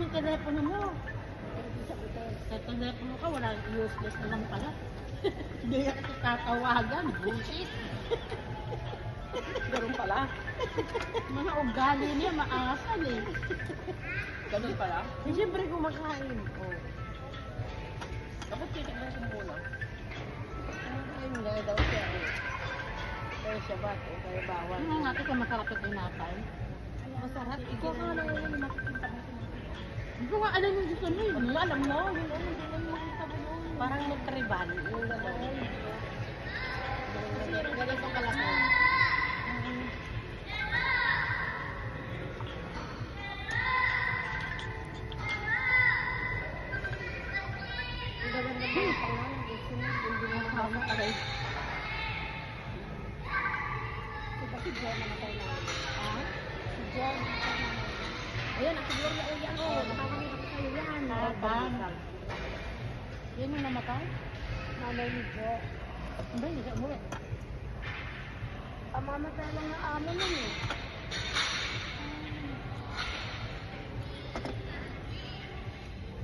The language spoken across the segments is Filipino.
yung telepono mo. Sa telepono ka, wala useless na lang pala. Hindi ka tatawagan. Bullshit. Ganun pala. Mga ugali niya, maasal eh. Ganun pala. Eh, siyempre kumakain. Oh. Dapat titignan ko muna. Ayun nga daw siya. Kaya siya ba? O kaya bawal. Ano nga ito masarap yung tinapay? Masarap. Ikaw ka lang yung makikita mo. Hindi ko nga alam yung gusto mo yun. Alam mo. Parang mag-tribal. Yung gano'n. Ganito kalaki. Ang gaganda mo yung pangalan. Hindi mo kasama ka rin. Si John namatay na. Ha? Si John namatay na. Ayan, ako Gloria Uyan. Oo, nakakamitak ko kayo yan. Nakakamitak. Yan yung namatay? Nanay ni Jo. Hindi, hindi siya umuwi. Mamatay lang na amo nun eh.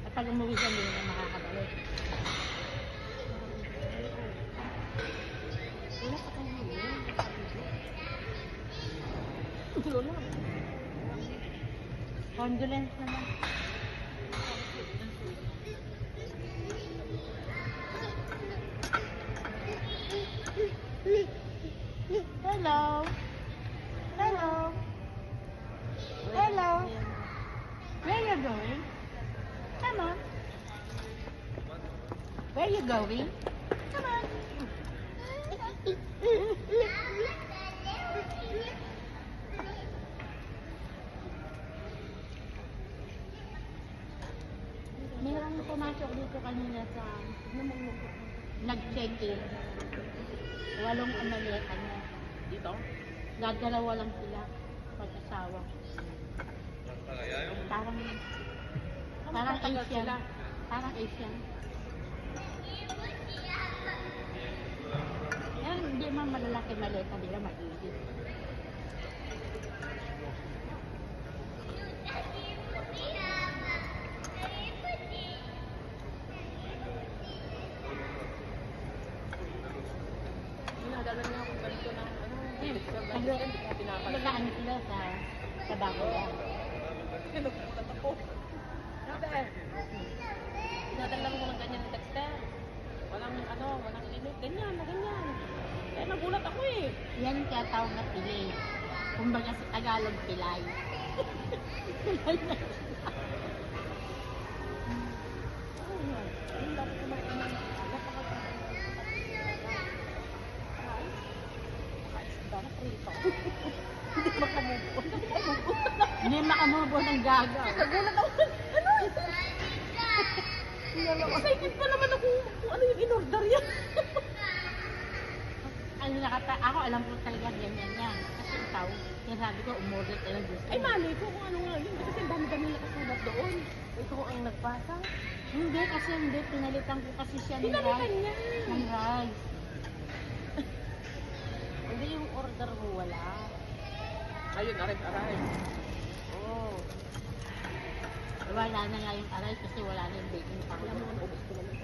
At pag umuwi siya, hindi na makakabalik. Wala pa kayo yun. Wala. Condolence naman. Hello. Hello. Hello. Where are you going? Come on. Where are you going? Come on. Merong pumasok dito kanina sa nag-check-in. 8 ang maleta niya. Dito? Gagalawa lang sila pag-asawa. Parang Asian. Parang Asian. Yan, hindi man malalaki maleta nila, maliit. Dinadala niya akong ganito ng Naglaan sila sa bago yan. Nagulat ako. Sabi, dinadala ko ng ganyan ng texter. Walang init. Ganyan. Kaya nagulat ako eh. Yan yung tinatawag na pilay. Kumbaga sa Tagalog, pilay. Hindi makamubo ng gaga. Nagulat ako. Ano? Excited pa naman ako kung ano yung in-order yan. Ako alam ko talaga ganyan yan. Kasi ikaw, sinasabi ko, umorder ka ng gusto. Ay, mali ko kung ano nga yun. Kasi ang dami-dami nakasulat doon. Ito ang nagpasa. Hindi, kasi hindi. Pinalitan ko kasi siya ng Pinalitan rice. niya. Ng rice. Hindi yung order mo wala. Ayun, aray. Wala na nga yung aray kasi wala na yung baking powder. Alam mo, ubos ko naman.